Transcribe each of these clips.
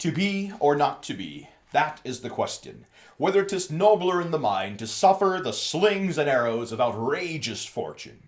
To be or not to be, that is the question. Whether 'tis nobler in the mind to suffer the slings and arrows of outrageous fortune,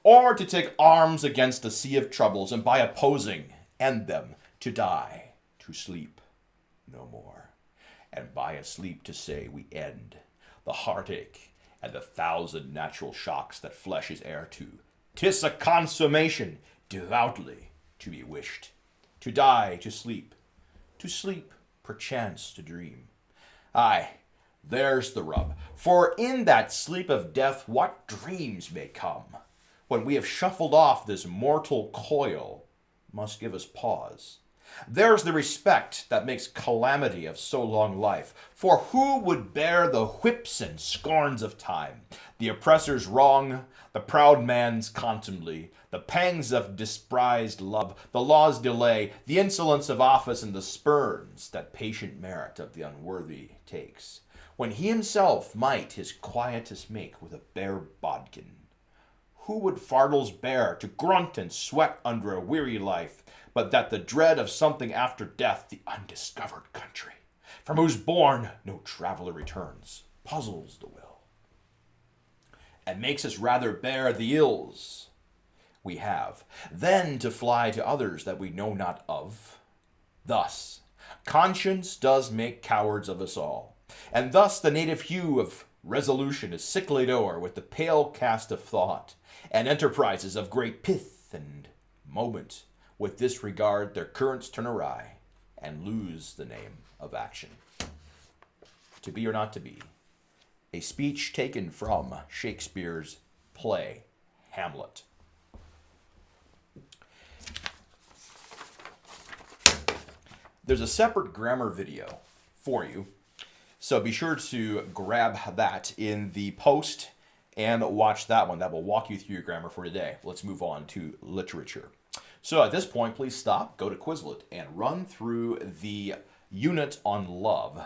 or to take arms against a sea of troubles and by opposing end them, to die, to sleep no more, and by a sleep to say we end the heartache and the thousand natural shocks that flesh is heir to. 'Tis a consummation devoutly to be wished. To die, to sleep, perchance to dream. Aye, there's the rub. For in that sleep of death, what dreams may come, when we have shuffled off this mortal coil, must give us pause. There's the respect that makes calamity of so long life. For who would bear the whips and scorns of time, the oppressor's wrong, the proud man's contumely, the pangs of despised love, the law's delay, the insolence of office, and the spurns that patient merit of the unworthy takes, when he himself might his quietus make with a bare bodkin? Who would fardels bear to grunt and sweat under a weary life, but that the dread of something after death, the undiscovered country, from whose bourne no traveller returns, puzzles the will, and makes us rather bear the ills we have, than to fly to others that we know not of? Thus, conscience does make cowards of us all, and thus the native hue of resolution is sicklied o'er with the pale cast of thought, and enterprises of great pith and moment with this regard their currents turn awry, and lose the name of action. To be or not to be, a speech taken from Shakespeare's play Hamlet. There's a separate grammar video for you, so be sure to grab that in the post and watch that one. That will walk you through your grammar for today. Let's move on to literature. So at this point, please stop, go to Quizlet, and run through the unit on love,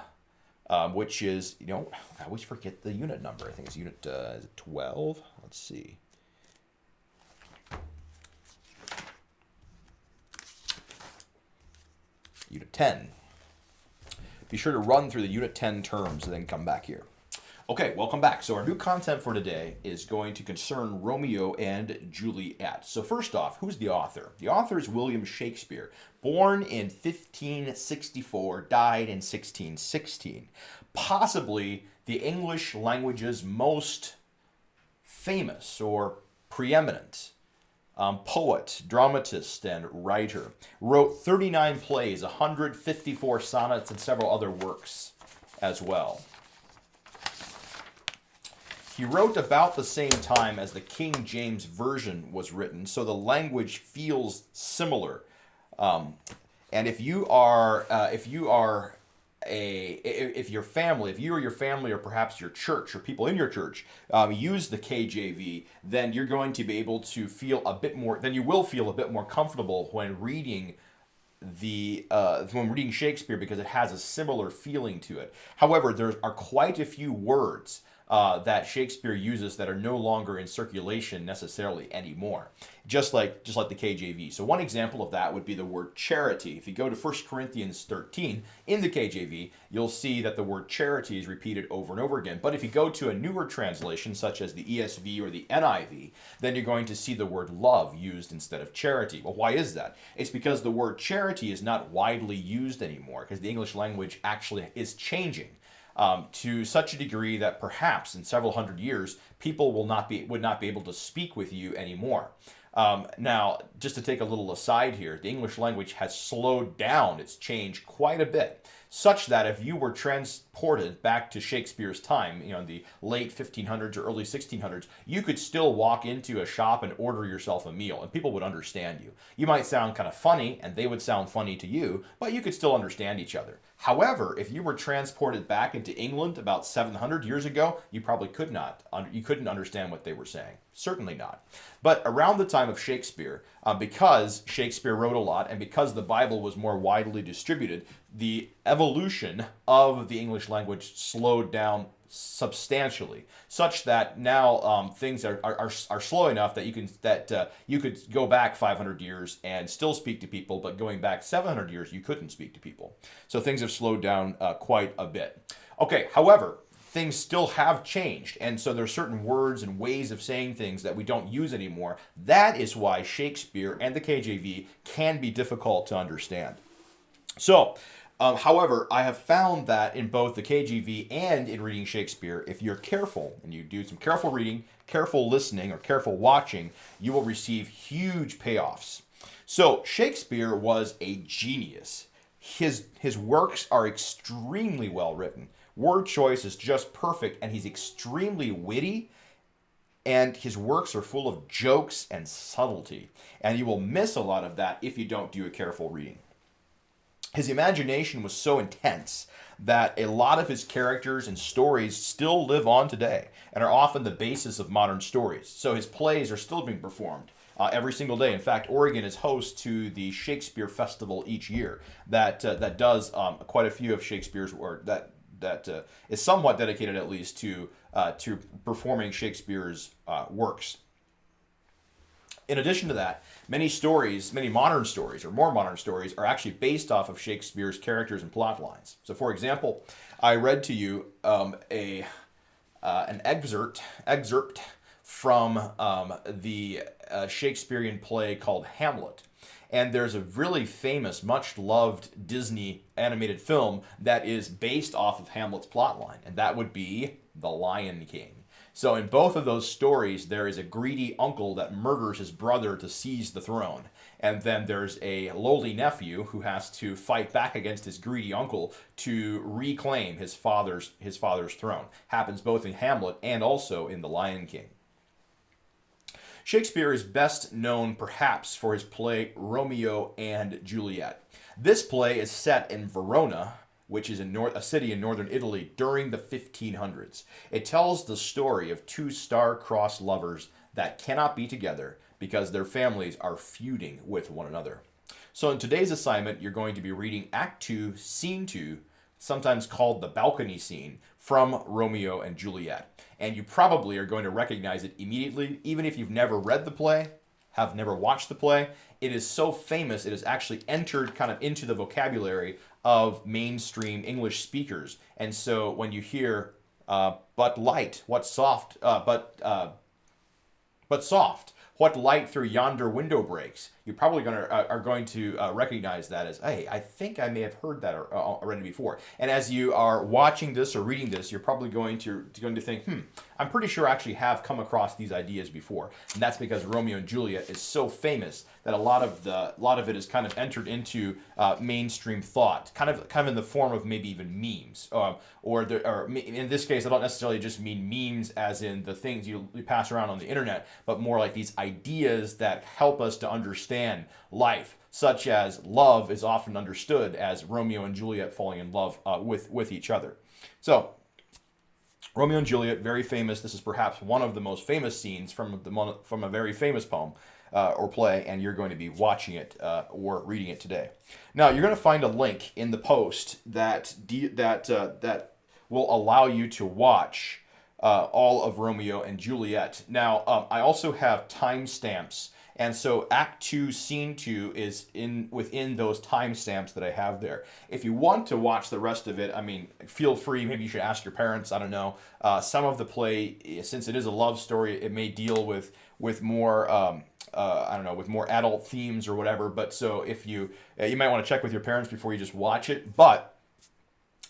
which is, I always forget the unit number. I think it's unit is it 12? Let's see. Unit 10. Be sure to run through the Unit 10 terms and then come back here. Okay, welcome back. So our new content for today is going to concern Romeo and Juliet. So first off, who's the author? The author is William Shakespeare, born in 1564, died in 1616. Possibly the English language's most famous or preeminent poet, dramatist, and writer. Wrote 39 plays, 154 sonnets, and several other works as well. He wrote about the same time as the King James Version was written, so the language feels similar. And if you or your family or perhaps your church or people in your church use the KJV, then you're going to be able to feel a bit more. Then you will feel a bit more comfortable when reading Shakespeare, because it has a similar feeling to it. However, there are quite a few words that Shakespeare uses that are no longer in circulation necessarily anymore, just like the KJV. So one example of that would be the word charity. If you go to 1 Corinthians 13 in the KJV, you'll see that the word charity is repeated over and over again. But if you go to a newer translation, such as the ESV or the NIV, then you're going to see the word love used instead of charity. Well, why is that? It's because the word charity is not widely used anymore, because the English language actually is changing. To such a degree that perhaps in several hundred years, people would not be able to speak with you anymore. Now, just to take a little aside here, the English language has slowed down its change quite a bit, such that if you were transported back to Shakespeare's time, in the late 1500s or early 1600s, you could still walk into a shop and order yourself a meal, and people would understand you. You might sound kind of funny, and they would sound funny to you, but you could still understand each other. However, if you were transported back into England about 700 years ago, you probably could not. You couldn't understand what they were saying. Certainly not. But around the time of Shakespeare, because Shakespeare wrote a lot and because the Bible was more widely distributed, the evolution of the English language slowed down substantially, such that now things are slow enough that you could go back 500 years and still speak to people, but going back 700 years you couldn't speak to people. So things have slowed down quite a bit. Okay, however, things still have changed, and so there are certain words and ways of saying things that we don't use anymore. That is why Shakespeare and the KJV can be difficult to understand. So, however, I have found that in both the KJV and in reading Shakespeare, if you're careful and you do some careful reading, careful listening, or careful watching, you will receive huge payoffs. So, Shakespeare was a genius. His works are extremely well written. Word choice is just perfect, and he's extremely witty, and his works are full of jokes and subtlety. And you will miss a lot of that if you don't do a careful reading. His imagination was so intense that a lot of his characters and stories still live on today and are often the basis of modern stories. So his plays are still being performed every single day. In fact, Oregon is host to the Shakespeare Festival each year that does quite a few of Shakespeare's work that is somewhat dedicated at least to performing Shakespeare's works. In addition to that, many modern stories, or more modern stories, are actually based off of Shakespeare's characters and plot lines. So, for example, I read to you an excerpt from the Shakespearean play called Hamlet. And there's a really famous, much-loved Disney animated film that is based off of Hamlet's plotline, and that would be The Lion King. So in both of those stories, there is a greedy uncle that murders his brother to seize the throne. And then there's a lowly nephew who has to fight back against his greedy uncle to reclaim his father's throne. Happens both in Hamlet and also in The Lion King. Shakespeare is best known perhaps for his play Romeo and Juliet. This play is set in Verona, which is a city in northern Italy during the 1500s. It tells the story of two star-crossed lovers that cannot be together because their families are feuding with one another. So in today's assignment, you're going to be reading Act 2, Scene 2, sometimes called the balcony scene, from Romeo and Juliet. And you probably are going to recognize it immediately, even if you've never read the play, have never watched the play. It is so famous, it has actually entered kind of into the vocabulary of mainstream English speakers. And so when you hear, but light, what soft, but soft, what light through yonder window breaks, you probably are going to recognize that as, hey, I think I may have heard that already before. And as you are watching this or reading this, you're probably going to think, I'm pretty sure I actually have come across these ideas before. And that's because Romeo and Juliet is so famous that a lot of it is kind of entered into mainstream thought, kind of in the form of maybe even memes, or in this case, I don't necessarily just mean memes as in the things you pass around on the internet, but more like these ideas that help us to understand life, such as love is often understood as Romeo and Juliet falling in love with each other. So, Romeo and Juliet, very famous. This is perhaps one of the most famous scenes from a very famous poem or play, and you're going to be watching it or reading it today. Now, you're going to find a link in the post that will allow you to watch all of Romeo and Juliet. Now, I also have timestamps, and so Act 2, Scene 2 is within those timestamps that I have there. If you want to watch the rest of it, I mean, feel free. Maybe you should ask your parents. I don't know. Some of the play, since it is a love story, it may deal with more I don't know, with more adult themes or whatever. But so if you might want to check with your parents before you just watch it. But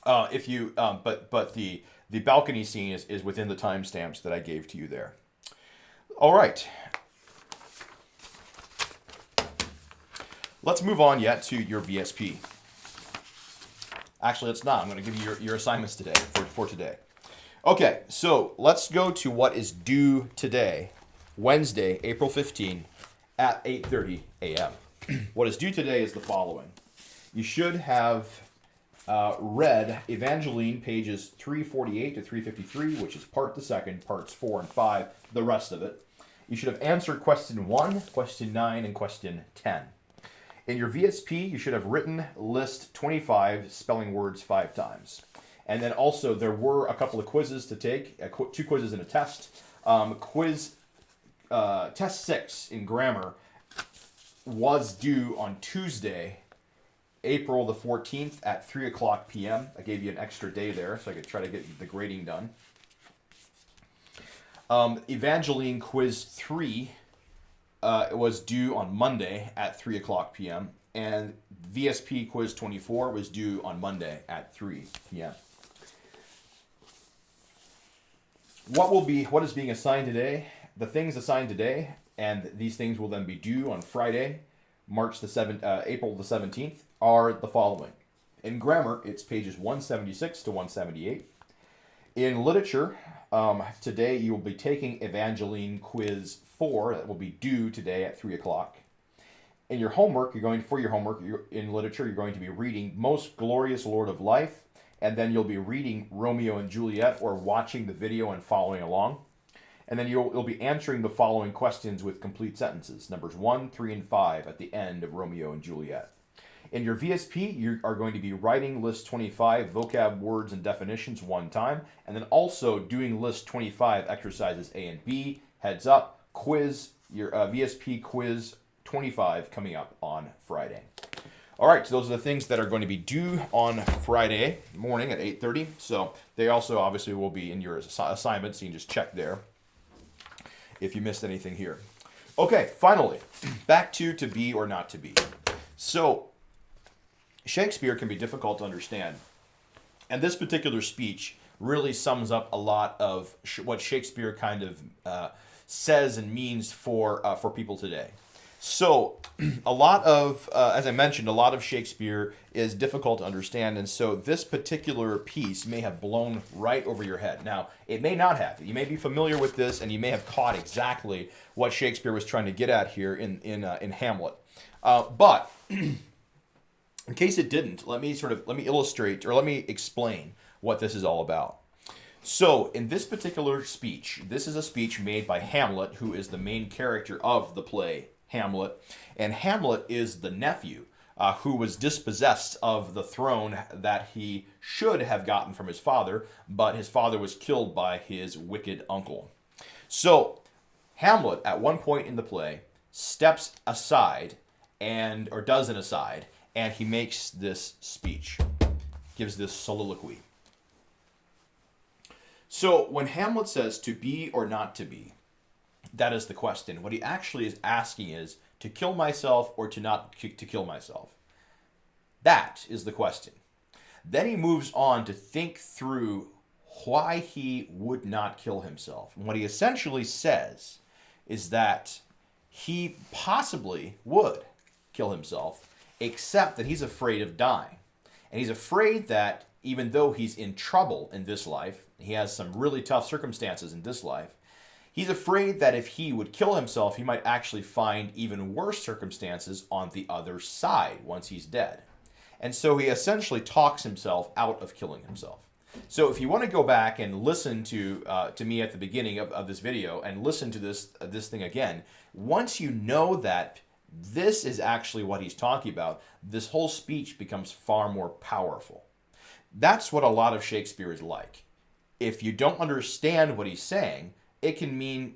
the balcony scene is within the timestamps that I gave to you there. All right. Let's move on yet to your VSP. Actually, let's not. I'm going to give you your assignments today for today. Okay, so let's go to what is due today, Wednesday, April 15, at 8:30 a.m. What is due today is the following. You should have read Evangeline pages 348 to 353, which is part the second, parts 4 and 5, the rest of it. You should have answered question 1, question 9, and question 10. In your VSP, you should have written list 25 spelling words 5 times. And then also there were a couple of quizzes to take, 2 quizzes and a test. Test 6 in grammar was due on Tuesday, April the 14th at 3 o'clock p.m. I gave you an extra day there so I could try to get the grading done. Evangeline quiz 3 was due on Monday at 3 o'clock p.m. And VSP quiz 24 was due on Monday at 3 p.m. What is being assigned today? The things assigned today, and these things will then be due on Friday, April the 17th, are the following. In grammar, it's pages 176 to 178. In literature, today you will be taking Evangeline quiz 4 that will be due today at 3 o'clock. In your homework, in literature, you're going to be reading Most Glorious Lord of Life, and then you'll be reading Romeo and Juliet or watching the video and following along. And then you'll be answering the following questions with complete sentences, numbers 1, 3, and 5 at the end of Romeo and Juliet. In your VSP, you are going to be writing list 25 vocab words and definitions one time, and then also doing list 25 exercises A and B, heads up, quiz, your VSP quiz 25 coming up on Friday. All right, so those are the things that are going to be due on Friday morning at 8:30. So they also obviously will be in your assignment, so you can just check there if you missed anything here. Okay, finally, back to be or not to be. So Shakespeare can be difficult to understand. And this particular speech really sums up a lot of what Shakespeare kind of says and means for people today. So a lot of, as I mentioned, a lot of Shakespeare is difficult to understand, and so this particular piece may have blown right over your head. Now, it may not have. You may be familiar with this, and you may have caught exactly what Shakespeare was trying to get at here in Hamlet. But in case it didn't, let me illustrate, or let me explain what this is all about. So, in this particular speech, this is a speech made by Hamlet, who is the main character of the play Hamlet, and Hamlet is the nephew who was dispossessed of the throne that he should have gotten from his father, but his father was killed by his wicked uncle. So Hamlet, at one point in the play, steps aside or does an aside, and he makes this speech, gives this soliloquy. So when Hamlet says to be or not to be, that is the question. What he actually is asking is to kill myself or to not to kill myself. That is the question. Then he moves on to think through why he would not kill himself. And what he essentially says is that he possibly would kill himself, except that he's afraid of dying. And he's afraid that even though he's in trouble in this life, he has some really tough circumstances in this life, he's afraid that if he would kill himself, he might actually find even worse circumstances on the other side once he's dead. And so he essentially talks himself out of killing himself. So if you want to go back and listen to me at the beginning of this video and listen to this thing again, once you know that this is actually what he's talking about, this whole speech becomes far more powerful. That's what a lot of Shakespeare is like. If you don't understand what he's saying, it can mean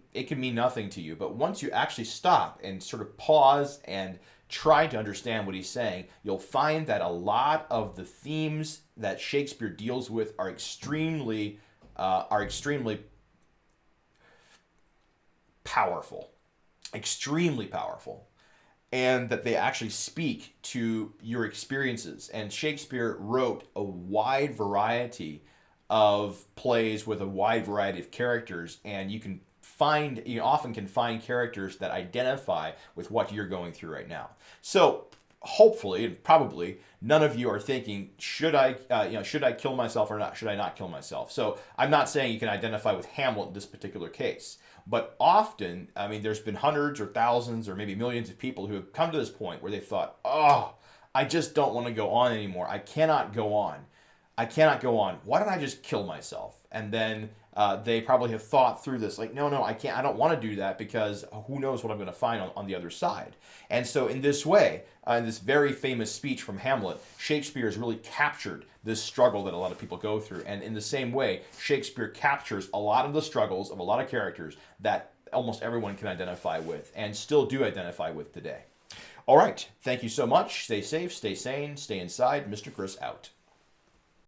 nothing to you. But once you actually stop and sort of pause and try to understand what he's saying, you'll find that a lot of the themes that Shakespeare deals with are extremely powerful, and that they actually speak to your experiences. And Shakespeare wrote a wide variety of plays with a wide variety of characters, and you often can find characters that identify with what you're going through right now. So hopefully, and probably, none of you are thinking, should I kill myself or not? Should I not kill myself? So I'm not saying you can identify with Hamlet in this particular case, but often, I mean, there's been hundreds or thousands or maybe millions of people who have come to this point where they thought, oh, I just don't want to go on anymore. I cannot go on. Why don't I just kill myself? And then they probably have thought through this, like, no, I can't, I don't want to do that because who knows what I'm going to find on the other side. And so in this way, in this very famous speech from Hamlet, Shakespeare has really captured this struggle that a lot of people go through. And in the same way, Shakespeare captures a lot of the struggles of a lot of characters that almost everyone can identify with and still do identify with today. All right, thank you so much. Stay safe, stay sane, stay inside. Mr. Chris out.